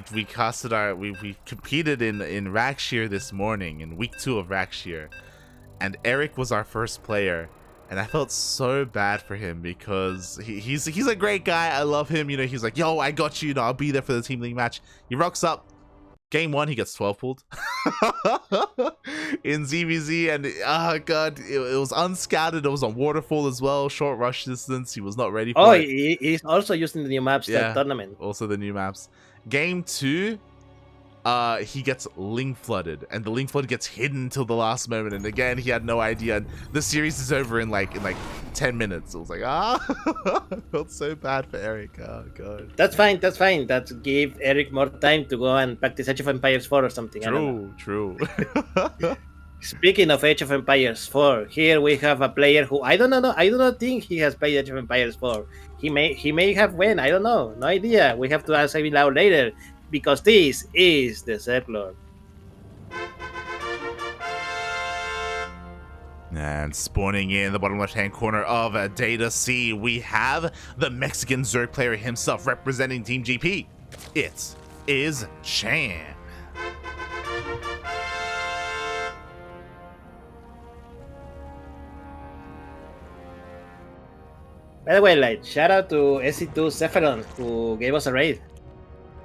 we casted we competed in Rakshir this morning in week 2 of Rakshir, and Eric was our first player, and I felt so bad for him because he's a great guy. I love him. You know, he's like, yo, I got you. You know, I'll be there for the team league match. He rocks up. Game 1, he gets 12 pulled in ZvZ, and oh god, it was unscouted. It was on waterfall as well, short rush distance. He was not ready for it. He's also using the new maps that tournament. Also the new maps. Game 2, he gets link flooded, and the link flood gets hidden till the last moment, and again he had no idea, and the series is over in like 10 minutes. It was like I felt so bad for Eric. Oh god. That's fine. That give Eric more time to go and practice Age of Empires 4 or something. True. Speaking of Age of Empires 4, here we have a player who I do not think he has played Age of Empires 4. He may have won. I don't know. No idea. We have to ask him out later, because this is TheZergLord. And spawning in the bottom left-hand corner of Data C, we have the Mexican Zerg player himself representing Team GP. It is Cham. By the way, shout out to SC2 Sephiron who gave us a raid.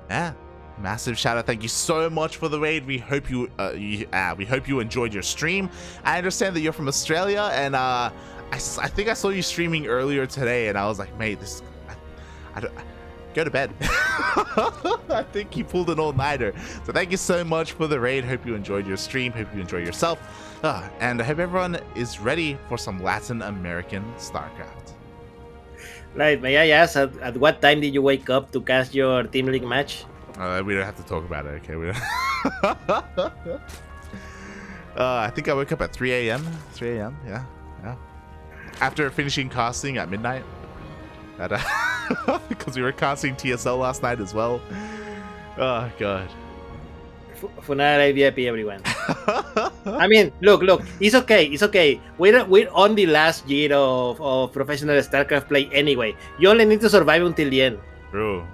Yeah. Massive shout out. Thank you so much for the raid. We hope you we hope you enjoyed your stream. I understand that you're from Australia, and I think I saw you streaming earlier today, and I was like, mate, I don't go to bed. I think you pulled an all-nighter. So thank you so much for the raid. Hope you enjoyed your stream. Hope you enjoy yourself. And I hope everyone is ready for some Latin American StarCraft. Right, may I ask, at what time did you wake up to cast your Team League match? We don't have to talk about it, okay? We don't. I think I woke up at 3 a.m. 3 a.m. Yeah. After finishing casting at midnight, because we were casting TSL last night as well. Oh god. Funara VIP, everyone. I mean, look, it's okay. We're on the last year of professional StarCraft play anyway. You only need to survive until the end. True.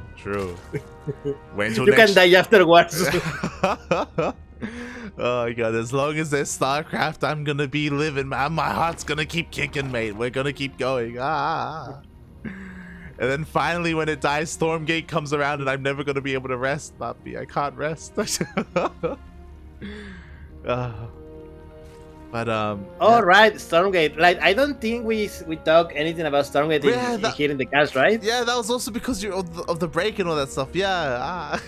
Wait until you can die afterwards. Oh god, as long as there's StarCraft, I'm gonna be living, man. My heart's gonna keep kicking, mate. We're gonna keep going. And then finally, when it dies, Stormgate comes around, and I'm never gonna be able to rest. Not me. I can't rest. All right, Stormgate. I don't think we talk anything about Stormgate here in the cast, right? Yeah, that was also because you're of the break and all that stuff. Yeah.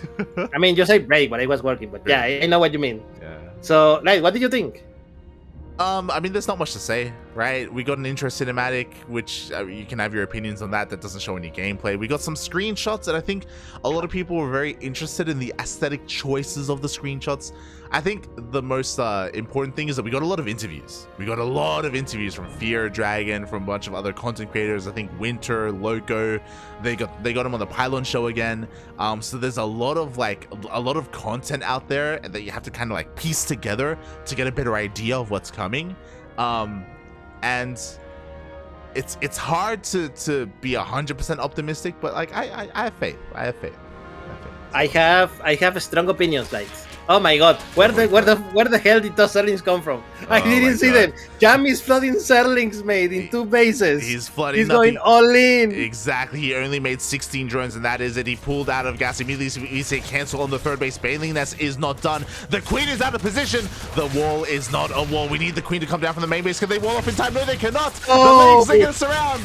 I mean, you say break, but I was working. But yeah, I know what you mean. Yeah. So, what did you think? I mean, there's not much to say, right? We got an intro cinematic, which you can have your opinions on that. That doesn't show any gameplay. We got some screenshots, and I think a lot of people were very interested in the aesthetic choices of the screenshots. I think the most important thing is that we got a lot of interviews. We got a lot of interviews from Fear Dragon, from a bunch of other content creators. I think Winter, Loco, they got him on the Pylon show again. So there's a lot of content out there that you have to kind of piece together to get a better idea of what's coming. And it's hard to be 100% optimistic, but I have faith. I have strong opinions, oh my god, where the hell did those Zerlings come from? I didn't see them. Cham is flooding Zerlings, mate, in 2 bases. He's flooding. He's going all in. Exactly. He only made 16 drones, and that is it. He pulled out of gas immediately. We say cancel on the 3rd base. Bailing Nest is not done. The Queen is out of position. The wall is not a wall. We need the Queen to come down from the main base. Can they wall off in time? No, they cannot. Oh, the legs are going to surround.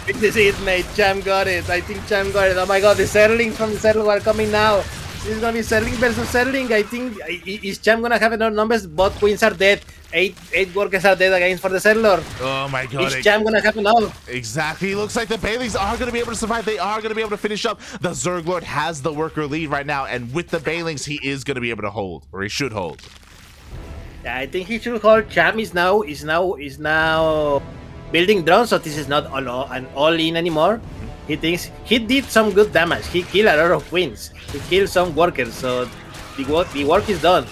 This is it, mate. Cham got it. I think Cham got it. Oh my god, the Zerlings from the ZvZ are coming now. This is gonna be Zerling versus Zerling. I think is Cham gonna have enough numbers? Both queens are dead. Eight workers are dead against for the ZvZ. Oh my god. Is Cham gonna have enough? Exactly. Looks like the Bailings are gonna be able to survive. They are gonna be able to finish up. The ZergLord has the worker lead right now, and with the Bailings, he is gonna be able to hold, or he should hold. Yeah, I think he should hold. Cham is now building drones, so this is not an all-in anymore. He thinks he did some good damage. He killed a lot of queens. He killed some workers, so the work is done.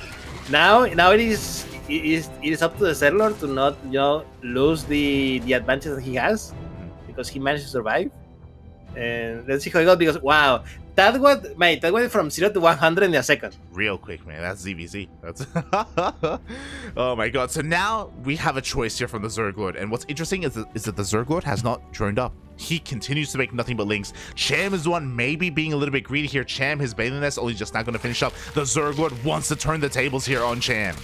Now it is up to the ZvZ to not lose the advantage that he has, because he managed to survive. And let's see how it goes, because wow, that went from 0 to 100 in a second. Real quick, man. That's ZvZ. That's oh my god. So now we have a choice here from the ZergLord. And what's interesting is that the ZergLord has not droned up. He continues to make nothing but links. Cham is the one maybe being a little bit greedy here. Cham, his Baneling Nest, only just not going to finish up. The ZergLord wants to turn the tables here on Cham.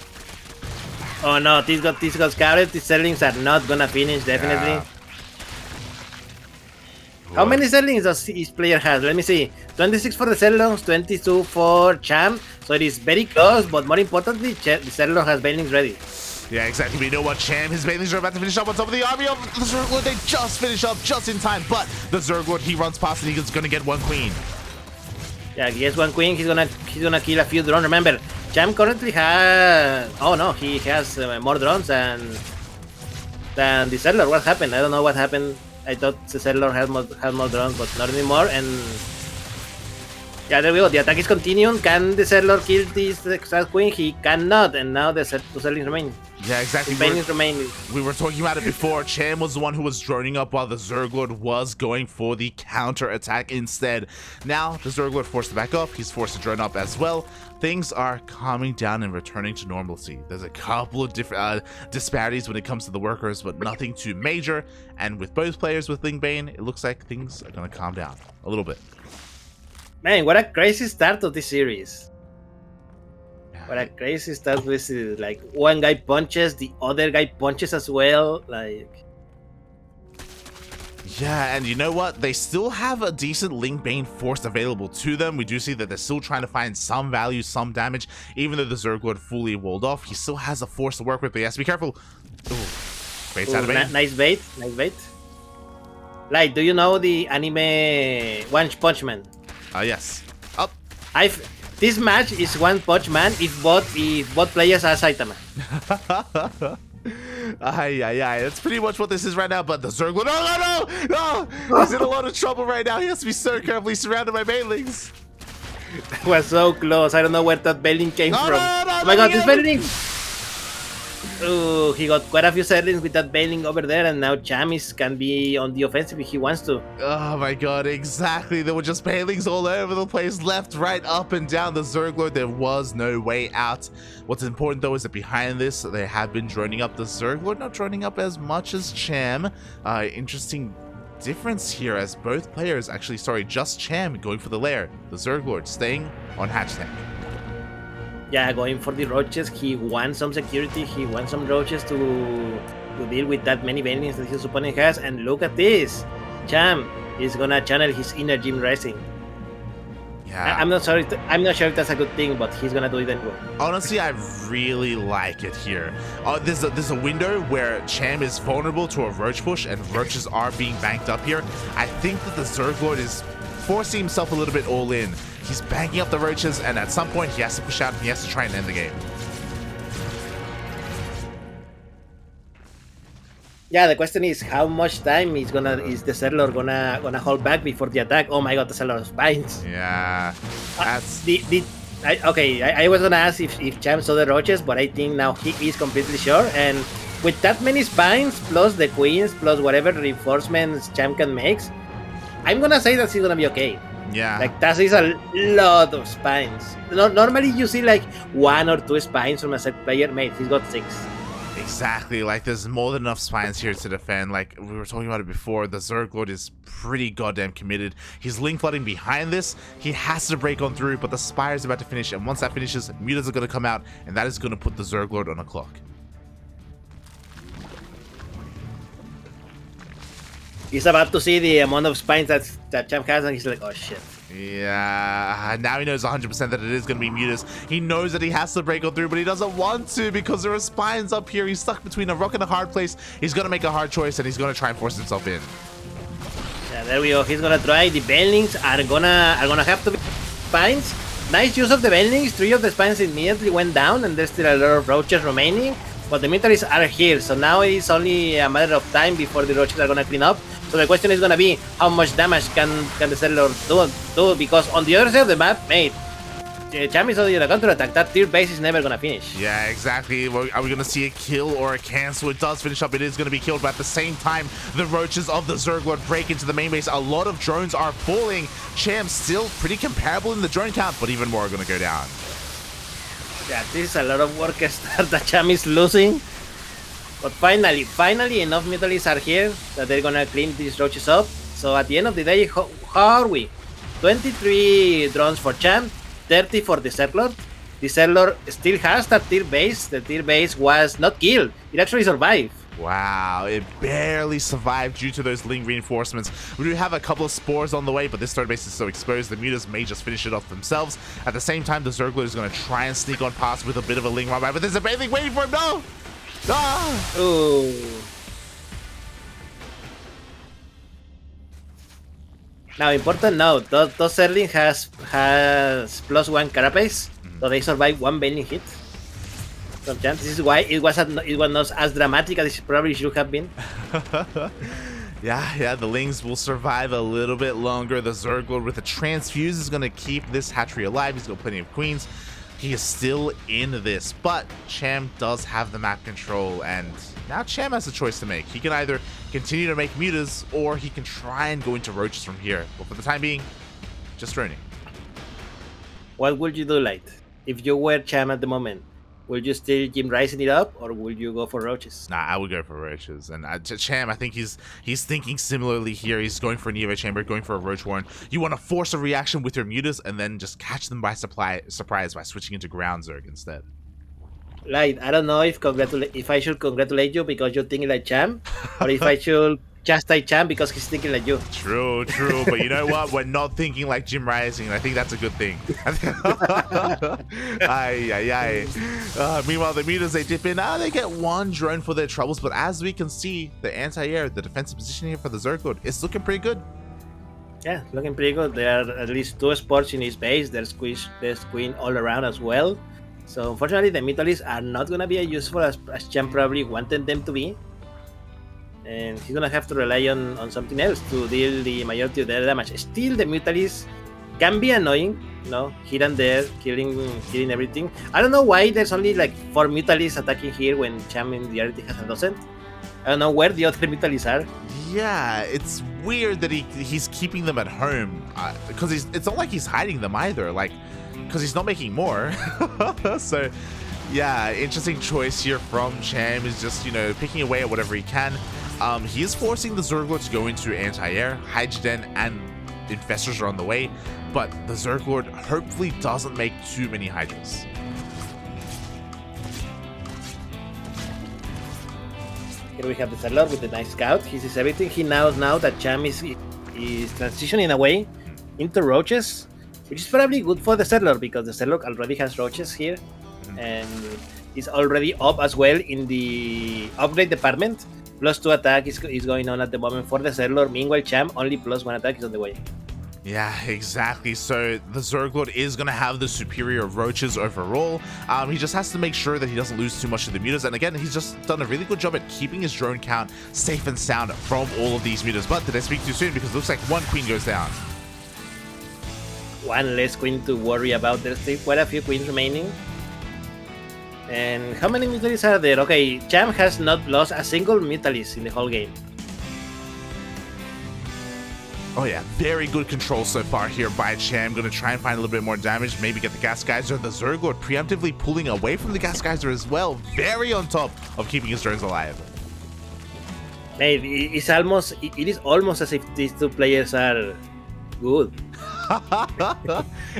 Oh no, this got scouted. The Zerglings are not gonna finish, definitely. Yeah. How many Zerglings does each player has? Let me see. 26 for the Zerglings, 22 for Cham. So it is very close, but more importantly, the Zerglord has Banelings ready. Yeah, exactly. We know what Cham, his Banelings are about to finish up on top of the army of the ZergLord. They just finish up just in time, but the ZergLord, he runs past and he's gonna get one queen. Yeah, he has one queen. He's gonna kill a few drones. Remember, Cham currently has. Oh no, he has more drones than the ZergLord. What happened? I don't know what happened. I thought the ZergLord had more drones, but not anymore. And yeah, there we go. The attack is continuing. Can the ZergLord kill this exact queen? He cannot. And now the two Zerglings remain. Yeah, exactly. We were talking about it before. Cham was the one who was droning up while the ZergLord was going for the counter attack instead. Now the ZergLord forced to back up. He's forced to drone up as well. Things are calming down and returning to normalcy. There's a couple of different disparities when it comes to the workers, but nothing too major. And with both players with Ling Bane, it looks like things are going to calm down a little bit. Man, what a crazy start of this series. What a crazy start with like one guy punches, the other guy punches as well. Like, yeah, and you know what? They still have a decent Ling Bane force available to them. We do see that they're still trying to find some value, some damage. Even though the ZergLord fully walled off, he still has a force to work with, but he has to be careful. Ooh, bait's out of bait. Nice bait, nice bait. Like, do you know the anime One Punch Man? Yes. Up. This match is One Punch Man if both players are Saitama. That's pretty much what this is right now. But the ZergLord, no! He's in a lot of trouble right now. He has to be so carefully surrounded by Banelings. That was so close. I don't know where that Baneling came from. Oh my god, this Baneling! Oh, he got quite a few Zerglings with that Baneling over there, and now Cham can be on the offensive if he wants to. Oh my god, exactly. There were just Banelings all over the place, left, right, up and down the ZergLord. There was no way out. What's important though is that behind this, they have been droning up the ZergLord, not droning up as much as Cham. Interesting difference here as both players just Cham going for the lair. The ZergLord staying on hatch tank. Yeah, going for the roaches. He wants some security. He wants some roaches to deal with that many Banelings that his opponent has. And look at this. Cham is gonna channel his inner Gym Racing. Yeah. I'm not sure if that's a good thing, but he's gonna do it anyway. Honestly, I really like it here. There's a window where Cham is vulnerable to a roach push, and roaches are being banked up here. I think that the ZergLord is forcing himself a little bit all in. He's banking up the roaches, and at some point he has to push out and he has to try and end the game. Yeah, the question is how much time is the ZergLord gonna hold back before the attack? Oh my god, the ZergLord spines. Yeah, that's I was gonna ask if Cham saw the roaches, but I think now he is completely sure. And with that many spines plus the queens plus whatever reinforcements Cham can make, I'm gonna say that he's gonna be okay. Yeah. Like, that is a lot of spines. Normally you see like 1 or 2 spines from a set player. Mate, he's got 6. Exactly. Like, there's more than enough spines here to defend. Like, we were talking about it before. The ZergLord is pretty goddamn committed. He's link flooding behind this. He has to break on through, but the Spire is about to finish. And once that finishes, mutas are going to come out, and that is going to put the ZergLord on a clock. He's about to see the amount of spines that Cham has, and he's like, oh shit. Yeah, now he knows 100% that it is going to be mutas. He knows that he has to break on through, but he doesn't want to because there are spines up here. He's stuck between a rock and a hard place. He's going to make a hard choice, and he's going to try and force himself in. Yeah, there we go. He's going to try. The Banelings are gonna have to be spines. Nice use of the Banelings. 3 of the spines immediately went down, and there's still a lot of roaches remaining. But the militaries are here, so now it is only a matter of time before the roaches are going to clean up. So the question is going to be, how much damage can the ZergLord do? Because on the other side of the map, mate, Cham is already on a counter attack. That tier base is never gonna finish. Yeah, exactly. Are we going to see a kill or a cancel? It does finish up. It is going to be killed, but at the same time, the roaches of the ZergLord break into the main base. A lot of drones are falling. Cham still pretty comparable in the drone count, but even more are going to go down. Yeah, this is a lot of work that Cham is losing. But finally enough mutalists are here that they're gonna clean these roaches up. So at the end of the day, how are we? 23 drones for Cham, 30 for the ZergLord. The ZergLord still has that tier base. The tier base was not killed. It actually survived. Wow, it barely survived due to those Ling reinforcements. We do have a couple of spores on the way, but this third base is so exposed, the mutas may just finish it off themselves. At the same time, the ZergLord is going to try and sneak on past with a bit of a Ling run by, but there's a Bathing waiting for him. No! Ah! Ooh. Now, important note, those Zerling has +1 carapace, so they survive one bailing hit from Cham. This is why it was not as dramatic as it probably should have been. Yeah, the Lings will survive a little bit longer. The ZergLord with a transfuse is going to keep this hatchery alive. He's got plenty of queens. He is still in this, but Cham does have the map control, and now Cham has a choice to make. He can either continue to make mutas, or he can try and go into roaches from here. But for the time being, just droning. What would you do, Light? If you were Cham at the moment, would you still Jim Rising it up, or would you go for roaches? Nah, I would go for roaches. And Cham, I think he's thinking similarly here. He's going for an Evo Chamber, going for a Roach Warren. You want to force a reaction with your mutas, and then just catch them by surprise by switching into Ground Zerg instead. Light, I don't know if I should congratulate you because you're thinking like Cham, or if I should chastise Cham because he's thinking like you. True. But you know what? We're not thinking like Jim Rising, and I think that's a good thing. Meanwhile, the mutas, they dip in. They get one drone for their troubles, but as we can see, the anti-air, the defensive position here for the ZergLord is looking pretty good. Yeah, looking pretty good. There are at least 2 spots in his base. There's queen all around as well. So unfortunately, the mutalists are not going to be as useful as Cham probably wanted them to be. And he's going to have to rely on something else to deal the majority of their damage. Still, the mutalists can be annoying, here and there, killing everything. I don't know why there's only like 4 mutalists attacking here when Cham in reality has a dozen. I don't know where the other mutalists are. Yeah, it's weird that he's keeping them at home, because it's not like he's hiding them either, because he's not making more. So yeah, interesting choice here from Cham, is just picking away at whatever he can. He is forcing the ZergLord to go into anti-air. Hydrogen and Infestors are on the way, but the ZergLord hopefully doesn't make too many Hydras. Here we have the ZergLord with the nice scout. He sees everything. He knows now that Cham is transitioning away into roaches, which is probably good for the ZergLord because the ZergLord already has roaches here, and is already up as well in the upgrade department. +2 attack is going on at the moment for the ZergLord. Meanwhile, Cham only +1 attack is on the way. Yeah, exactly. So the ZergLord is going to have the superior roaches overall. He just has to make sure that he doesn't lose too much of the mutas. And again, he's just done a really good job at keeping his drone count safe and sound from all of these mutas. But did I speak too soon? Because it looks like 1 queen goes down. 1 less queen to worry about. There's still quite a few queens remaining. And how many mutalists are there? Okay, Cham has not lost a single mutalist in the whole game. Oh yeah, very good control so far here by Cham. Gonna try and find a little bit more damage, maybe get the Gas Geyser. The ZergLord preemptively pulling away from the Gas Geyser as well. Very on top of keeping his drones alive. Mate, it is almost as if these 2 players are good.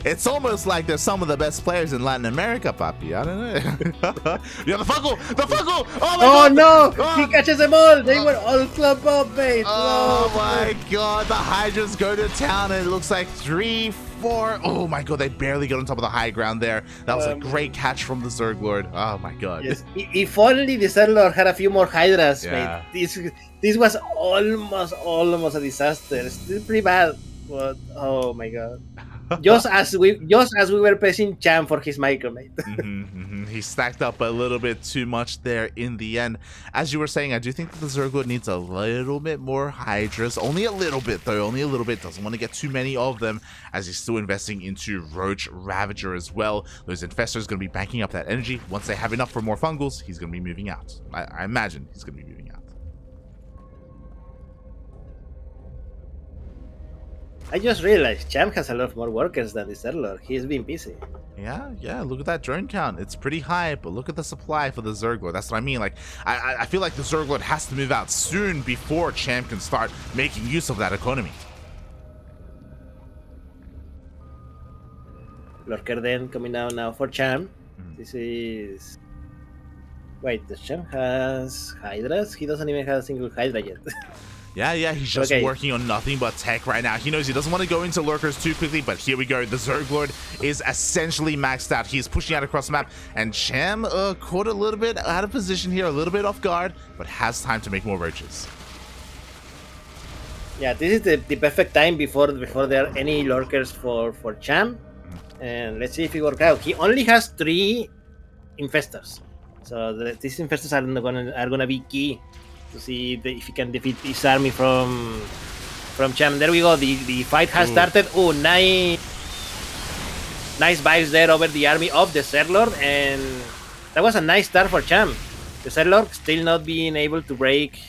It's almost like they're some of the best players in Latin America, papi. I don't know. Yeah, the Fungal! Oh no! He catches them all! They were all club up, mate! Oh my god, the Hydras go to town, and it looks like 3, 4. Oh my god, they barely got on top of the high ground there. That was a great catch from the ZergLord. Oh my god. Yes. If only the ZergLord had a few more Hydras, Yeah. mate. This was almost a disaster. Still pretty bad. But oh my god. just as we were pressing Cham for his micromate. He stacked up a little bit too much there in the end. As you were saying, I do think that the ZergLord needs a little bit more Hydras. Only a little bit, though. Only a little bit. Doesn't want to get too many of them, as he's still investing into Roach Ravager as well. Those Infestors going to be banking up that energy. Once they have enough for more Fungals, he's going to be moving out. I imagine he's going to be moving out. I just realized Cham has a lot more workers than the ZergLord. He's been busy. Yeah, look at that drone count. It's pretty high, but look at the supply for the ZergLord. That's what I mean. Like, I feel like the ZergLord has to move out soon before Cham can start making use of that economy. Lurker then coming down now for Cham. This is... Wait, the Cham has Hydras? He doesn't even have a single Hydra yet. Yeah, he's just working on nothing but tech right now. He knows he doesn't want to go into lurkers too quickly, but here we go. The ZergLord is essentially maxed out. He's pushing out across the map, and Cham caught a little bit out of position here, a little bit off guard, but has time to make more roaches. Yeah, this is the perfect time before there are any lurkers for Cham. And let's see if it works out. He only has 3 infestors, so these infestors are gonna be key to see if he can defeat this army from Cham. There we go. The fight has started. Oh, nice vibes there over the army of the ZergLord, and that was a nice start for Cham. The ZergLord still not being able to break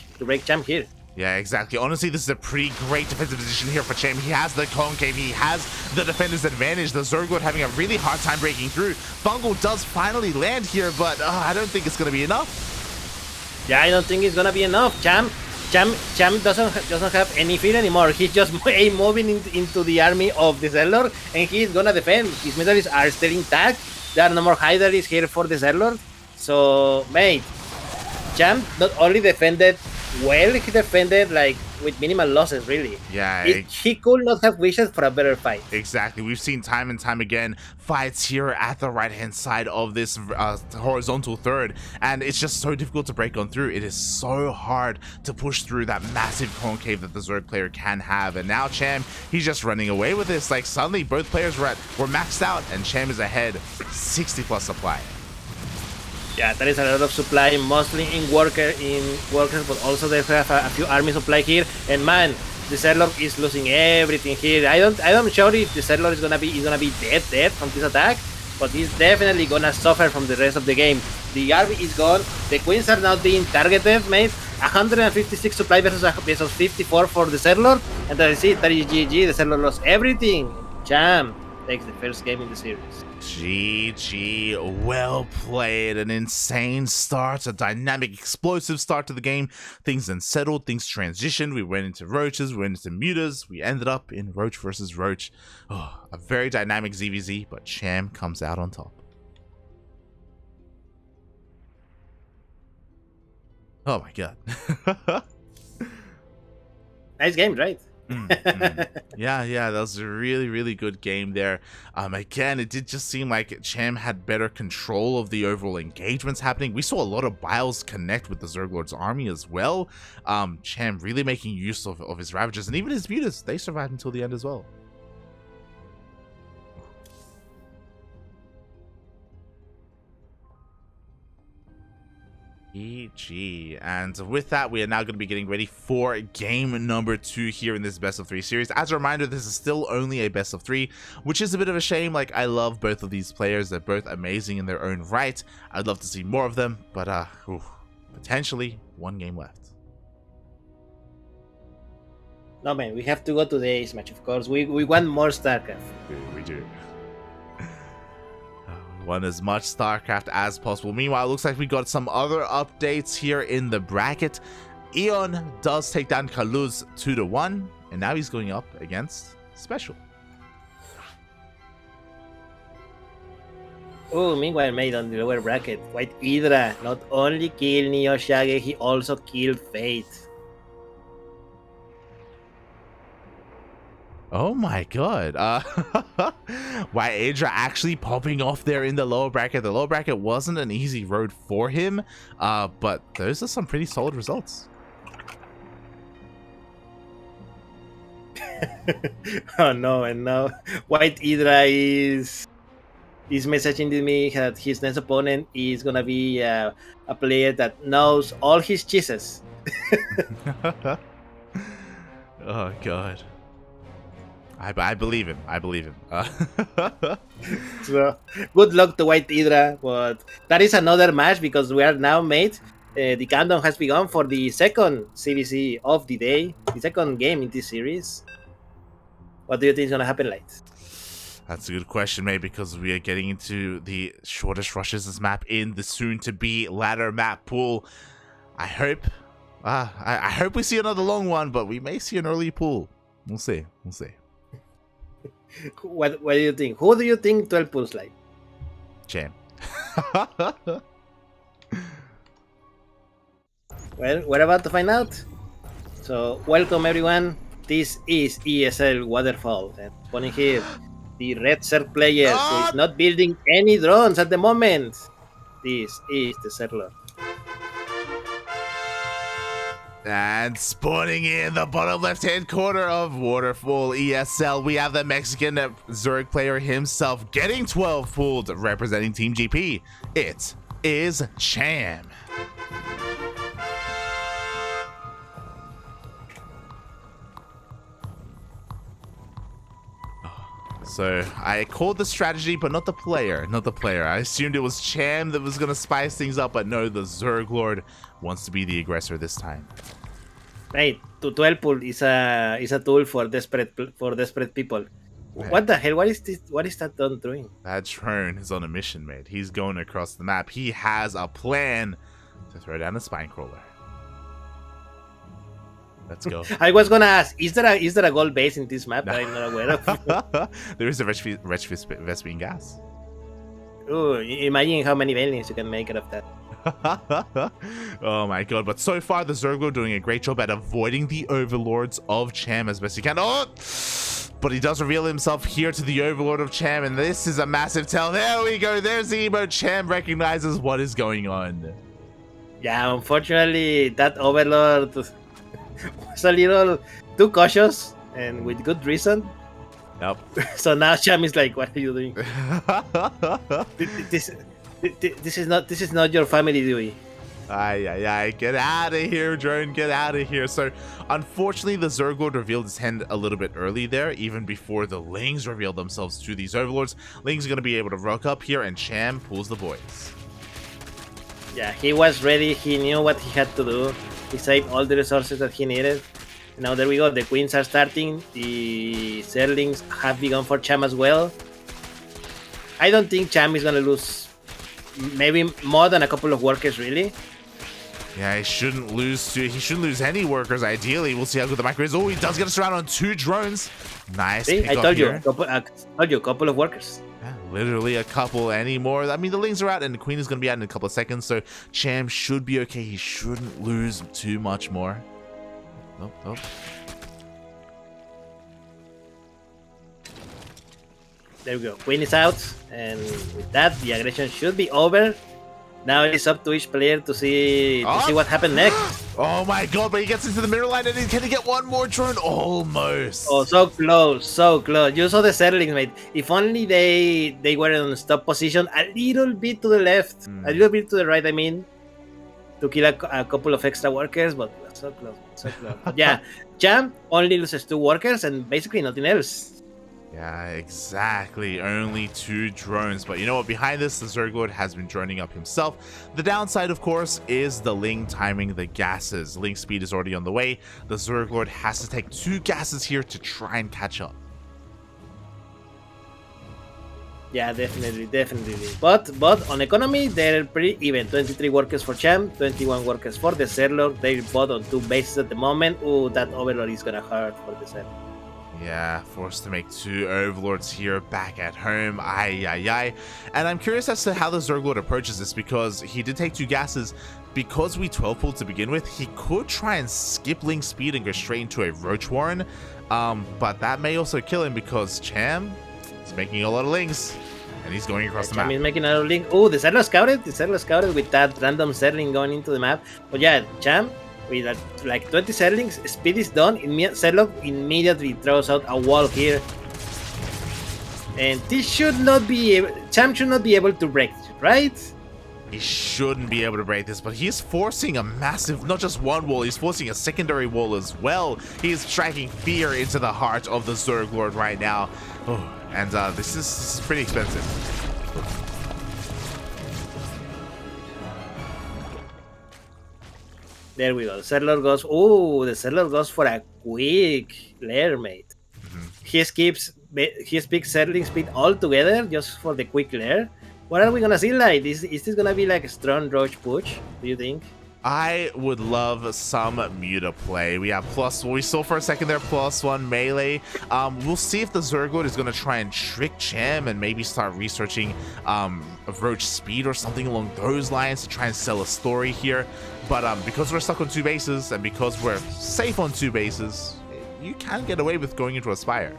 Cham here. Yeah, exactly. Honestly, this is a pretty great defensive position here for Cham. He has the concave, he has the defender's advantage. The ZergLord having a really hard time breaking through. Fungal does finally land here, but I don't think it's going to be enough. Yeah, I don't think it's gonna be enough. Cham doesn't have any fear anymore. He's just moving into the army of the ZergLord, and he's gonna defend. His militaries are still intact. There are no more Hydras here for the ZergLord. So, mate, Cham not only defended well, he defended like with minimal losses, really. Yeah, he could not have wished for a better fight. Exactly. We've seen time and time again fights here at the right-hand side of this horizontal third, and it's just so difficult to break on through. It is so hard to push through that massive concave that the Zerg player can have, and now Cham, he's just running away with this. Like, suddenly both players were maxed out, and Cham is ahead 60 plus supply. Yeah, there is a lot of supply, mostly in workers, but also they have a few army supply here. And man, the ZergLord is losing everything here. I'm sure if the ZergLord is gonna be dead from this attack, but he's definitely gonna suffer from the rest of the game. The army is gone. The queens are now being targeted, mate. 156 supply versus 54 for the ZergLord, and that is it. That is GG. The ZergLord lost everything. Cham takes the first game in the series. GG, well played. An insane start, a dynamic, explosive start to the game. Things then settled, things transitioned. We went into roaches, we went into mutas. We ended up in roach versus roach. Oh, a very dynamic ZvZ, but Cham comes out on top. Oh my god. Nice game, right? Yeah, that was a really good game there. Again, it did just seem like Cham had better control of the overall engagements happening. We saw a lot of Biles connect with the ZergLord's army as well. Cham really making use of his Ravagers, and even his mutas, they survived until the end as well. GG. And with that, we are now going to be getting ready for game number 2 here in this best of 3 series. As a reminder, this is still only a best of 3, which is a bit of a shame. Like, I love both of these players. They're both amazing in their own right. I'd love to see more of them, but potentially 1 game left. No, man, we have to go to the ace match, of course. We want more StarCraft. We do. Want as much StarCraft as possible. Meanwhile, it looks like we got some other updates here in the bracket. Eon does take down Kaluz 2-1, and now he's going up against Special. Oh, meanwhile, made on the lower bracket, White Hydra not only killed Neo Shage, he also killed Fate. Oh my god. White Hydra actually popping off there in the lower bracket. The lower bracket wasn't an easy road for him, but those are some pretty solid results. Oh no, and now White Hydra is messaging to me that his next opponent is gonna be a player that knows all his cheeses. Oh god. I believe him. I believe him. So good luck to White Hydra, but that is another match because we are now made. The countdown has begun for the second CVC of the day, the second game in this series. What do you think is gonna happen, Light? That's a good question, mate, because we are getting into the shortest rushes map in the soon-to-be ladder map pool. I hope we see another long one, but we may see an early pool. We'll see. We'll see. What do you think? Who do you think 12 pulls like? Cham. Well, we're about to find out. So, welcome everyone. This is ESL Waterfall. And spawning here, the red shirt player who is not building any drones at the moment. This is TheZergLord. And spawning in the bottom left-hand corner of Waterfall ESL, we have the Mexican Zerg player himself getting 12 pulled, representing Team GP. It is Cham. So I called the strategy, but not the player. Not the player. I assumed it was Cham that was gonna spice things up, but no, the ZvZ wants to be the aggressor this time. Right, to 12 pull is a tool for desperate people. Man. What the hell? What is this? What is that done doing? That drone is on a mission, mate. He's going across the map. He has a plan to throw down a spine crawler. Let's go. I was gonna ask, is there a gold base in this map that I'm not aware of? There is a Wretch Vespine gas. Ooh, imagine how many buildings you can make out of that. Oh my god, but so far the ZvZ doing a great job at avoiding the overlords of Cham as best he can. Oh, but he does reveal himself here to the overlord of Cham, and this is a massive tell. There we go, there's the emote. Cham recognizes what is going on. Yeah, unfortunately that overlord was a little too cautious, and with good reason. Yep. So now Cham is like, what are you doing? This is not your family, Dewey. Ay, get out of here, drone, get out of here. So, unfortunately, the ZvZ revealed his hand a little bit early there, even before the Lings revealed themselves to these overlords. Ling's going to be able to rock up here, and Cham pulls the boys. Yeah, he was ready. He knew what he had to do. He saved all the resources that he needed. Now there we go. The queens are starting. The Zerlings have begun for Cham as well. I don't think Cham is going to lose maybe more than a couple of workers, really. Yeah, he shouldn't lose any workers, ideally. We'll see how good the micro is. Oh, he does get us around on 2 drones. Nice. See, I told you, a couple of workers. Yeah, literally a couple anymore. I mean, the Lings are out and the Queen is going to be out in a couple of seconds, so Cham should be okay. He shouldn't lose too much more. Oh. There we go. Queen is out, and with that, the aggression should be over. Now it is up to each player to see what happened next. Oh my god, but he gets into the mirror line, and can he get one more drone? Almost. Oh, so close, so close. You saw the Zerlings, mate. If only they were in stop position a little bit to the left, a little bit to the right, I mean, to kill a couple of extra workers, but so close, so close. But yeah, Cham only loses 2 workers and basically nothing else. Yeah, exactly. Only 2 drones. But you know what? Behind this, the ZvZ has been droning up himself. The downside, of course, is the Ling timing the gases. Ling speed is already on the way. The ZvZ has to take 2 gases here to try and catch up. Yeah, definitely. But on economy, they're pretty even. 23 workers for Cham, 21 workers for the ZvZ. They're both on 2 bases at the moment. Ooh, that overlord is gonna hurt for the ZvZ. Yeah, forced to make 2 overlords here back at home. Ay. And I'm curious as to how the ZvZ approaches this, because he did take 2 gases. Because we 12 pulled to begin with, he could try and skip Ling's speed and go straight into a Roach Warren. But that may also kill him, because Cham is making a lot of Lings. And he's going across the map. Cham is making another Ling. Oh, the ZvZ scouted. The ZvZ scouted with that random Zerling going into the map. But yeah, Cham with like 20 Zerglings, speed is done. ZergLord immediately throws out a wall here. And this should not be Cham should not be able to break it, right? He shouldn't be able to break this, but he's forcing a massive, not just one wall, he's forcing a secondary wall as well. He's striking fear into the heart of the ZergLord right now. Oh, and this is pretty expensive. There we go. The ZergLord goes. Oh, the ZergLord goes for a quick lair, mate. He skips Zergling speed altogether just for the quick lair. What are we gonna see like? Is this gonna be like a strong Roach push? Do you think? I would love some Muta play. We have we saw for a second there +1 melee. We'll see if the ZergLord is going to try and trick Cham and maybe start researching Roach speed or something along those lines to try and sell a story here. But because we're stuck on 2 bases and because we're safe on 2 bases, you can get away with going into a Spire.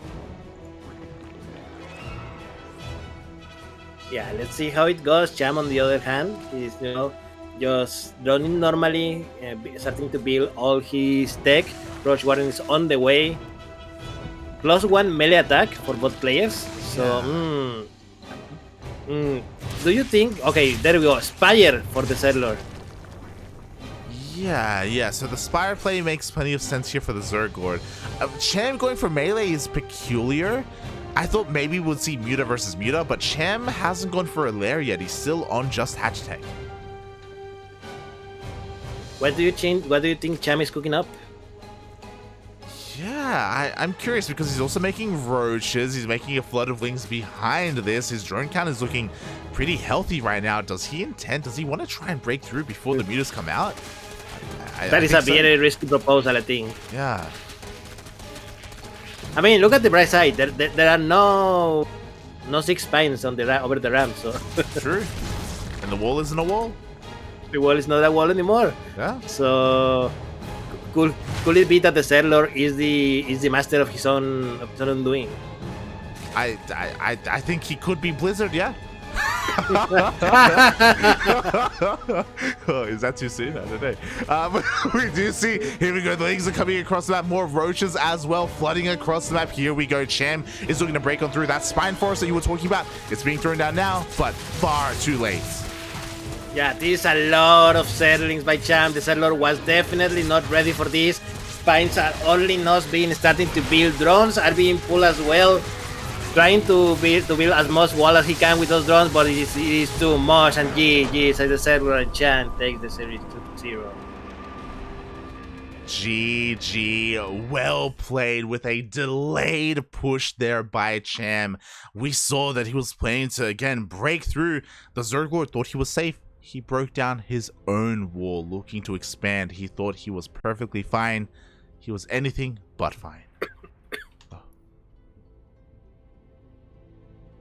Yeah, let's see how it goes. Cham, on the other hand, is just running normally, starting to build all his tech. Roach Warden is on the way. +1 melee attack for both players. So, do you think? Okay, there we go. Spire for the ZergLord. Yeah. So the Spire play makes plenty of sense here for the ZergLord. Cham going for melee is peculiar. I thought maybe we'd see Muta versus Muta, but Cham hasn't gone for a lair yet. He's still on just hatch tech. What do you think Cham is cooking up? Yeah, I'm curious because he's also making roaches. He's making a flood of wings behind this. His drone count is looking pretty healthy right now. Does he want to try and break through before the mutas come out? That is a very risky proposal, I think. Yeah. I mean, look at the bright side. There are no 6 spines on over the ramp, so True. And the wall isn't a wall. The wall is not a wall anymore. Yeah. So could it be that the ZergLord is the master of his own undoing? I think he could be Blizzard, yeah. Oh, is that too soon? I don't know. We do see, here we go, the leagues are coming across the map, more roaches as well, flooding across the map. Here we go, Cham is looking to break on through that spine forest that you were talking about. It's being thrown down now, but far too late. Yeah, this is a lot of Zerglings by Cham. The ZergLord was definitely not ready for this. Spines are only not starting to build. Drones are being pulled as well. Trying to build as much wall as he can with those drones, but it is too much. And GG, so the ZergLord and Cham takes the series 2-0. GG, well played with a delayed push there by Cham. We saw that he was planning to again break through. The ZergLord thought he was safe. He broke down his own wall looking to expand. He thought he was perfectly fine. He was anything but fine.